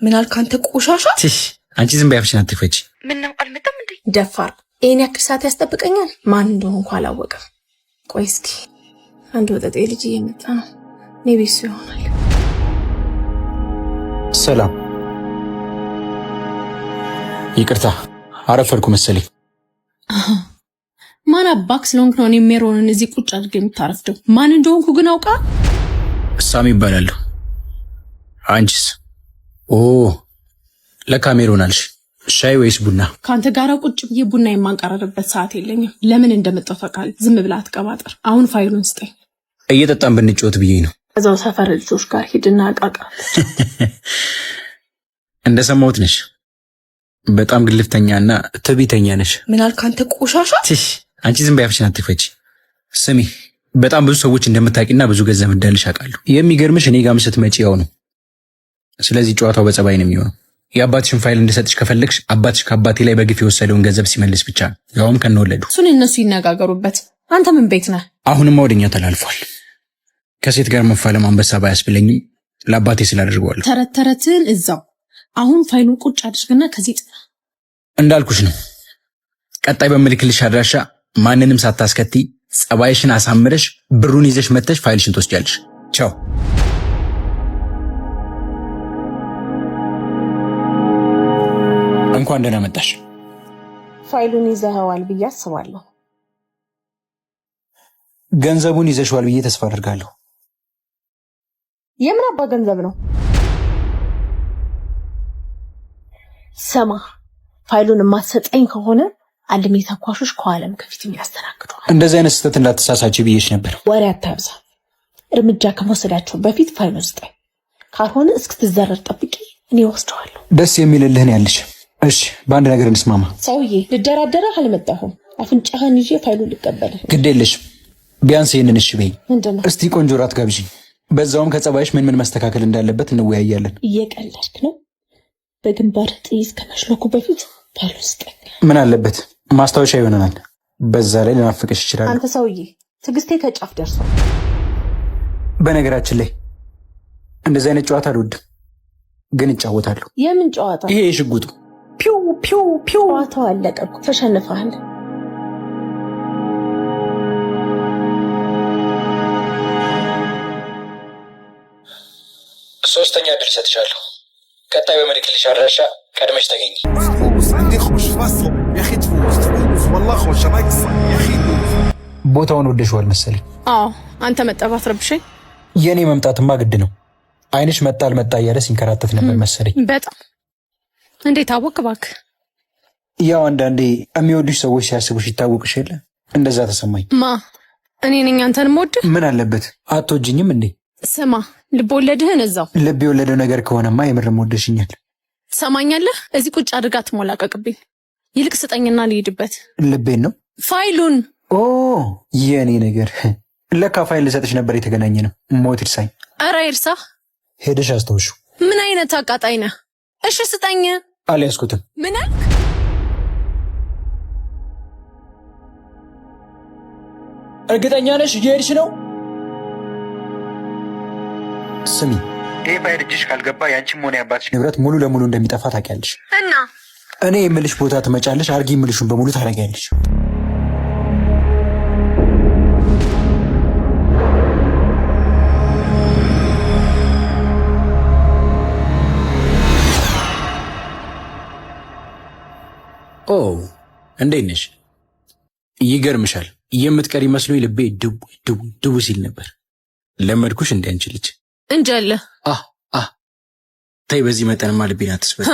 ምን አልክ አንተ ቆሻሻ? አንቺ ዝም በይ አፍሽን አትክፈቺ። ምን ነው አልመጣም እንዴ? ደፋር ይሄን ያክል ሰዓት ያስጠብቀኛል? ማን እንደሆንኩ አላወቀም። ቆይ እስኪ አንድ ወጠጤ ልጅ እየመጣ ነው። ኔቢሱ ይሆናል። ሰላም፣ ይቅርታ አረፈርኩ መሰለኝ። ማን አባክ ስለሆንክ ነው እኔ ሜሮንን እዚህ ቁጭ አድርገህ የምታረፍደው? ማን እንደሆንኩ ግን አውቃ? ሳሚ ይባላለሁ። አንቺስ? ኦ ለካ ሜሮን አልሽ። ሻይ ወይስ ቡና? ከአንተ ጋር ቁጭ ብዬ ቡና የማንቀራረበት ሰዓት የለኝም። ለምን እንደመጣሁ ታውቃለህ? ዝም ብላ አትቀባጠር። አሁን ፋይሉን ስጠኝ። እየጠጣን ብንጫወት ብዬ ነው። እዛው ሰፈር ልጆች ጋር ሂድና አቃቃ። እንደሰማሁት ነሽ። በጣም ግልፍተኛና ትዕቢተኛ ነሽ። ምን አልክ አንተ ቆሻሻ? አንቺ ዝም በይ አፍሽን አትክፈቺ። ስሚ፣ በጣም ብዙ ሰዎች እንደምታውቂና ብዙ ገንዘብ እንዳለሽ አውቃለሁ። የሚገርምሽ እኔ ጋር ስትመጪ ያው ነው። ስለዚህ ጨዋታው በጸባይ ነው የሚሆነው። የአባትሽን ፋይል እንድሰጥሽ ከፈለግሽ አባትሽ ከአባቴ ላይ በግፍ የወሰደውን ገንዘብ ሲመልስ ብቻ ነው፣ ያውም ከነወለዱ። እሱን እነሱ ይነጋገሩበት። አንተ ምን ቤት ነህ? አሁንማ ወደኛ ተላልፏል። ከሴት ጋር መፋለም አንበሳ ባያስብለኝም ለአባቴ ስላደርገዋለሁ። ተረት ተረትን እዛው። አሁን ፋይሉን ቁጭ አድርግና ከዚህ ጥላ። እንዳልኩሽ ነው። ቀጣይ በምልክልሽ አድራሻ ማንንም ሳታስከቲ ጸባይሽን አሳምረሽ ብሩን ይዘሽ መተሽ ፋይልሽን ትወስጃለሽ። ቻው። እንኳን ደህና መጣሽ። ፋይሉን ይዘኸዋል ብዬ አስባለሁ። ገንዘቡን ይዘሽዋል ብዬ ተስፋ አድርጋለሁ። የምን አባ ገንዘብ ነው? ሰማ፣ ፋይሉን የማትሰጠኝ ከሆነ አልሜ ተኳሾች ከኋላም ከፊትም ያስተናግደዋል። እንደዚህ አይነት ስህተት እንዳትሳሳች ብዬሽ ነበር። ወሬ አታብዛ። እርምጃ ከመውሰዳቸው በፊት ፋይሉን ስጠኝ፣ ካልሆነ እስክትዘረር ጠብቂ፣ እኔ ወስደዋለሁ። ደስ የሚልልህን ያልሽ። እሺ፣ በአንድ ነገር እንስማማ። ሰውዬ፣ ልደራደረህ አልመጣሁም። አፍንጫህን ይዤ ፋይሉን ልቀበልህ። ግድ የለሽም። ቢያንስ ይህንን እሺ በይ። ምንድነው? እስቲ ቆንጆ ራት ጋብዥኝ። በዛውም ከጸባይሽ ምን መስተካከል እንዳለበት እንወያያለን። እየቀለድክ ነው? በግንባር ጥይት ከመሽለኩ በፊት ፋይሉን ስጠኝ። ምን አለበት? ማስታወሻ ይሆነናል። በዛ ላይ ልናፍቅሽ ይችላል። አንተ ሰውዬ፣ ትዕግስቴ ከጫፍ ደርሷል። በነገራችን ላይ እንደዚህ አይነት ጨዋታ አልወድም፣ ግን እጫወታለሁ። የምን ጨዋታ? ይሄ የሽጉጡ ፒው ፒው ፒው። ጨዋታው አለቀ እኮ፣ ተሸንፈሃል። ሶስተኛ እድል ሰጥቻለሁ። ቀጣይ በምልክልሽ አድራሻ ቀድመሽ ተገኝ። ቦታውን ወደሽዋል መሰለኝ። አዎ፣ አንተ መጠባት ረብሸኝ። የእኔ መምጣትማ ግድ ነው። አይንሽ መጣ አልመጣ እያለ ሲንከራተት ነበር መሰለኝ። በጣም እንዴት አወቅ? እባክህ ያው አንዳንዴ የሚወዱሽ ሰዎች ሲያስቡሽ ይታወቅሽ የለ? እንደዛ ተሰማኝ። ማ እኔ ነኝ አንተን የምወድህ? ምን አለበት? አትወጂኝም እንዴ? ስማ፣ ልብ ወለድህን እዛው። ልብ የወለደው ነገር ከሆነማ የምርም ወደሽኛል። ትሰማኛለህ? እዚህ ቁጭ አድርጋ ትሞላቀቅብኝ። ይልቅ ስጠኝና ልሂድበት። ልቤን ነው? ፋይሉን። ኦ የእኔ ነገር ለካ ፋይል ልሰጥሽ ነበር የተገናኘ ነው። ሞት ይርሳኝ። ኧረ ይርሳ። ሄደሽ አስተውሹ። ምን አይነት አቃጣይ ነህ? እሺ ስጠኝ። አልያዝኩትም። ምን አልክ? እርግጠኛ ነሽ እየሄድሽ ነው? ስሚ፣ ይህ ፋይል እጅሽ ካልገባ ያንቺም ሆነ የአባትሽ ንብረት ሙሉ ለሙሉ እንደሚጠፋ ታውቂያለሽ። እና እኔ የምልሽ ቦታ ትመጫለሽ፣ አርጊ የምልሽን በሙሉ ታደርጊያለሽ። ኦ እንዴት ነሽ? ይገርምሻል፣ የምትቀሪ መስሎኝ ልቤ ድው ድው ድው ሲል ነበር። ለመድኩሽ እንደ አንቺ ልጅ እንጀለ ተይ፣ በዚህ መጠንማ ልቤን አትስበል።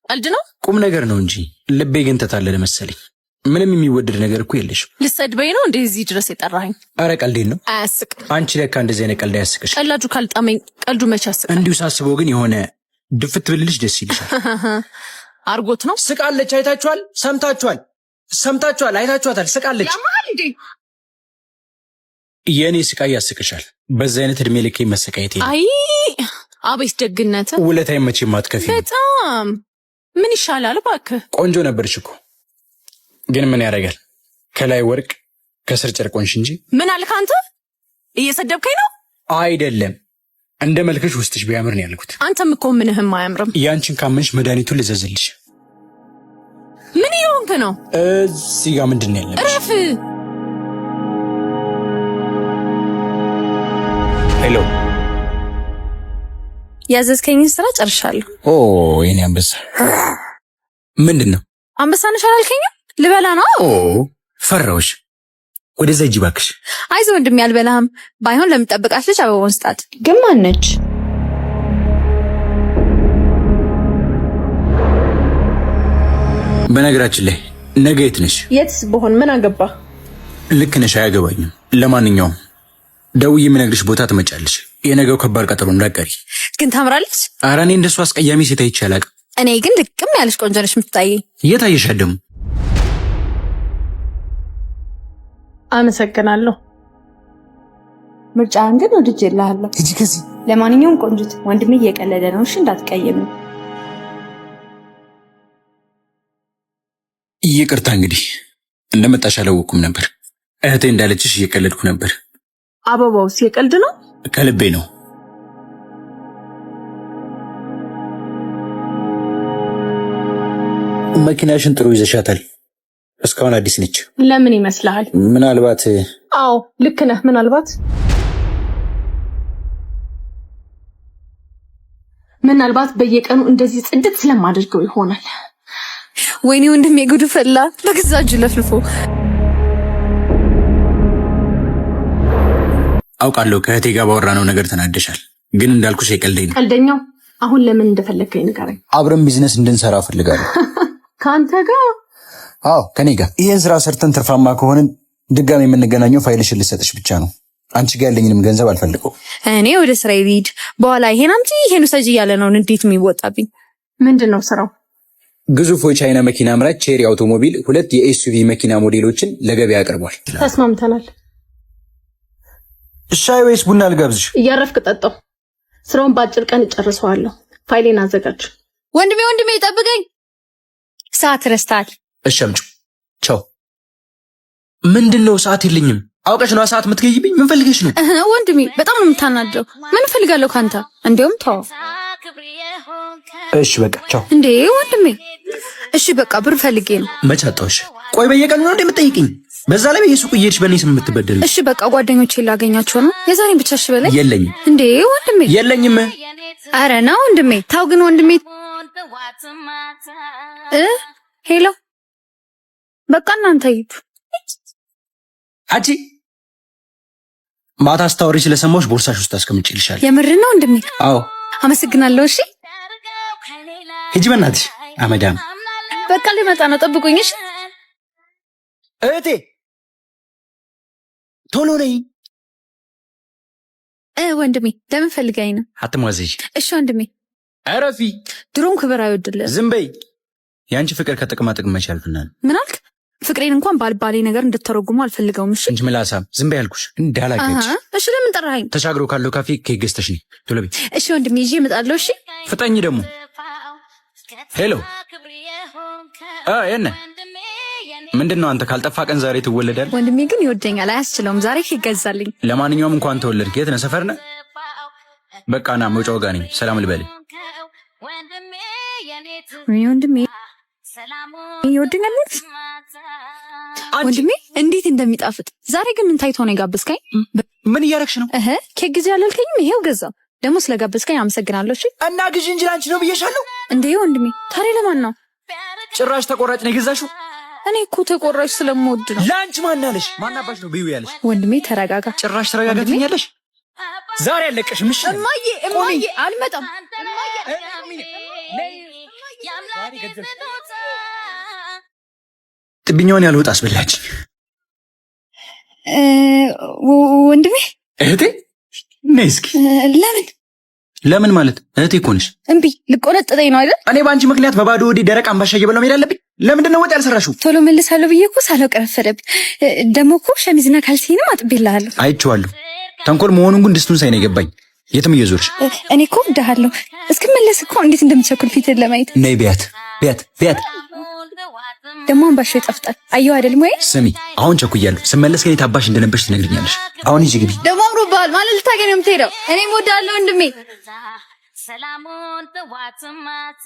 ቀልድ ነው? ቁም ነገር ነው እንጂ ልቤ ግን ተታለለ መሰለኝ። ምንም የሚወደድ ነገር እኮ የለሽም። ልሰድበኝ ነው እንደዚህ ድረስ የጠራኸኝ? አረ ቀልዴን ነው። አያስቅም። አንቺ ለካ እንደዚህ አይነት ቀልድ አያስቅሽ። ቀላጁ ካልጣመኝ ቀልዱ መች ያስቃል? እንዲሁ ሳስበው ግን የሆነ ድፍት ብልልሽ ደስ ይልሻል። አርጎት ነው። ስቃለች። አይታችኋል? ሰምታችኋል? አይታችኋታል? ስቃለች። ያማል እንዴ? የእኔ ስቃይ ያስቅሻል። በዛ አይነት እድሜ ልኬ መሰቃየት የለም። አይ አቤት ደግነት። ውለታዬ መቼም አትከፊም። በጣም ምን ይሻላል እባክህ። ቆንጆ ነበርሽ እኮ፣ ግን ምን ያደርጋል ከላይ ወርቅ ከስር ጨርቆንሽ እንጂ። ምን አልክ አንተ? እየሰደብከኝ ነው? አይደለም፣ እንደ መልክሽ ውስጥሽ ቢያምር ነው ያልኩት። አንተም እኮ ምንህም አያምርም። ያንቺን ካመንሽ መድኃኒቱን ልዘዝልሽ። ምን ይሆንክ ነው? እዚህ ጋር ምንድን ነው ያለብሽ? እረፍ። ሄሎ፣ ያዘዝከኝን ስራ ጨርሻለሁ። ኦ የኔ አንበሳ። ምንድን ነው? አንበሳ ነሽ አላልከኝም? ልበላ ነው። ኦ ፈራሁሽ። ወደዛ ሂጂ እባክሽ። አይዞህ ወንድሜ አልበላህም። ባይሆን ለምጠብቃት ልጅ አበባውን ስጣት። ግን ማን ነች? በነገራችን ላይ ነገ የት ነሽ? የትስ በሆን ምን አገባ? ልክ ነሽ፣ አያገባኝም። ለማንኛውም ደውዬ የምነግርሽ ቦታ ትመጫለሽ። የነገው ከባድ ቀጠሮ እንዳትቀሪ። ግን ታምራለች። ኧረ እኔ እንደሱ አስቀያሚ ሴት አይቼ አላውቅም። እኔ ግን ልቅም ያለሽ ቆንጆ ነሽ የምትታየኝ። የት አየሻት ደግሞ? አመሰግናለሁ። ምርጫህን ግን ወድጄልሃለሁ። ሂጂ ከዚህ። ለማንኛውም ቆንጆት ወንድሜ እየቀለደ ነው። እሺ እንዳትቀየም። ይቅርታ እንግዲህ እንደመጣሽ አላወኩም ነበር። እህቴ እንዳለችሽ እየቀለድኩ ነበር። አበባውስ የቀልድ ነው? ከልቤ ነው። መኪናሽን ጥሩ ይዘሻታል። እስካሁን አዲስ ነች። ለምን ይመስልሃል? ምናልባት። አዎ ልክ ነህ። ምናልባት በየቀኑ እንደዚህ ጽድት ስለማደርገው ይሆናል። ወይኔ ወንድሜ ጉዱ ፈላ። በገዛ እጁ ለፍልፎ። አውቃለሁ ከእህቴ ጋር ባወራነው ነገር ተናደሻል፣ ግን እንዳልኩሽ የቀልደኝ ነው። ቀልደኛው አሁን ለምን እንደፈለግከኝ ንገረኝ። አብረን ቢዝነስ እንድንሰራ እፈልጋለሁ። ከአንተ ጋር? አዎ ከኔ ጋር። ይህን ስራ ሰርተን ትርፋማ ከሆንን ድጋሚ የምንገናኘው ፋይልሽን ልሰጥሽ ብቻ ነው። አንቺ ጋር ያለኝንም ገንዘብ አልፈልገው። እኔ ወደ ስራ ልሂድ። በኋላ ይሄን አምጪ ይሄን ውሰጂ እያለ ነው እንዴት የሚወጣብኝ። ምንድን ነው ስራው? ግዙፍ የቻይና መኪና አምራች ቼሪ አውቶሞቢል 2 የኤስዩቪ መኪና ሞዴሎችን ለገበያ አቅርቧል። ተስማምተናል። ሻይ ወይስ ቡና ልጋብዝሽ? እያረፍክ ጠጣው። ስራውን በአጭር ቀን እጨርሰዋለሁ። ፋይሌን አዘጋጅ። ወንድሜ ጠብቀኝ። ሰዓት ረስታል። እሺ አምጪው። ቻው። ምንድነው? ሰዓት የለኝም። አውቀሽ ነው ሰዓት የምትገይብኝ? ምን ፈልገሽ ነው? ወንድሜ በጣም ነው የምታናደው። ምን ፈልጋለሁ ካንተ? እንዴውም ተው። እሺ በቃ ቻው። እንዴ ወንድሜ፣ እሺ በቃ ብር ፈልጌ ነው። መች አጣሁሽ? ቆይ በየቀኑ ነው እንደምትጠይቅኝ? በዛ ላይ በየሱቁ እየሄድሽ በእኔ ስም የምትበደል? እሺ በቃ ጓደኞቼ ላገኛቸው ነው። የዛሬን ብቻ እሺ በለኝ። የለኝም። እንዴ ወንድሜ፣ የለኝም። አረ ና ወንድሜ፣ ታው ግን ወንድሜ። ሄሎ በቃ እናንተ ሂዱ። አንቺ ማታ አስታወሪ ስለሰማሁሽ ቦርሳሽ ውስጥ አስቀምጬልሻለሁ። የምር ነው ወንድሜ? አዎ አመሰግናለሁ። እሺ ሂጂ በእናትሽ አመዳም። በቃ ልመጣ ነው፣ ጠብቁኝ። እሺ እህቴ ቶሎ ነይ። ወንድሜ ለምን ፈልጋኝ ነው? አትሟዘዥ። እሺ ወንድሜ። አረፊ። ድሮም ክብር አይወድልህ። ዝም በይ። የአንቺ ፍቅር ከጥቅማ ጥቅም መች ያልፍናል። ምን አልክ? ፍቅሬን እንኳን ባልባሌ ነገር እንድትተረጉሙ አልፈልገውም። እሺ እንጂ ምላሳም። ዝም በይ ያልኩሽ እንዳላገች። እሺ ለምን ጠራኸኝ? ተሻግሮ ካለው ካፌ ኬክ ገዝተሽ ነይ ቶሎ በይ። እሺ ወንድሜ ይዤ እመጣለሁ። እሺ ፍጠኝ ደግሞ። ሄሎ የነ ምንድነው? አንተ ካልጠፋ ቀን ዛሬ ትወለዳለህ። ወንድሜ ግን ይወደኛል፣ አያስችለውም። ዛሬ ኬክ ገዛልኝ። ለማንኛውም እንኳን ተወለድክ። የት ነህ? ሰፈር ነህ? በቃ ና መውጫው ጋር ነኝ። ሰላም ልበል። ወንድሜ ይወደኛል ወንድሜ እንዴት እንደሚጣፍጥ። ዛሬ ግን ምን ታይቶ ነው የጋበዝከኝ? ምን እያረግሽ ነው? ኬክ ግዢ አላልከኝም? ይሄው ገዛው። ደግሞ ስለጋበዝከኝ አመሰግናለሁ። እሺ እና ግዢ እንጂ ላንቺ ነው ብዬሻለሁ። እንዴ ወንድሜ ታዲያ ለማን ነው? ጭራሽ ተቆራጭ ነው የገዛሽው? እኔ እኮ ተቆራጭ ስለምወድ ነው። ላንቺ ማን አለሽ? ማን አባሽ ነው ብዩ ያለሽ? ወንድሜ ተረጋጋ። ጭራሽ ተረጋጋ ትኛለሽ? ዛሬ አለቀሽም። እሺ እማዬ አልመጣም። ጥብኛውን ያልወጣ አስበላች። ወንድሜ እህቴ ነይ እስኪ። ለምን ማለት እህቴ እኮ ነሽ። እምቢ ልቆነጥጠኝ ነው አይደል? እኔ በአንቺ ምክንያት በባዶ ወዴ ደረቅ አምባሻ እየበላሁ መሄድ አለብኝ? ለምንድን ነው ወጥ ያልሰራሽው? ቶሎ መልሳለሁ ብዬ እኮ ሳላውቅ ረፈደብኝ። ደግሞ እኮ ሸሚዝና ካልሲንም አጥቤልሃለሁ። አይቼዋለሁ። ተንኮል መሆኑን ግን ድስቱን ሳይ ነው የገባኝ። የትም እየዞርሽ እኔ እኮ እወድሃለሁ። እስክመለስ እኮ እንዴት እንደምትቸኩል ፊትን ለማየት። ነይ ቢያት ደግሞ አምባሻው ይጣፍጣል። አየሁ አይደል ሞዬ? ስሚ አሁን ቸኩያለሁ። ስመለስ ግን የታባሽ እንደነበርሽ ትነግሪኛለሽ። አሁን ሂጂ ግቢ። ደግሞ አምሮብሃል ማለት ልታገኝ ነው የምትሄደው? እኔም እወዳለሁ ወንድሜ። ሰላሙን ተዋት ማታ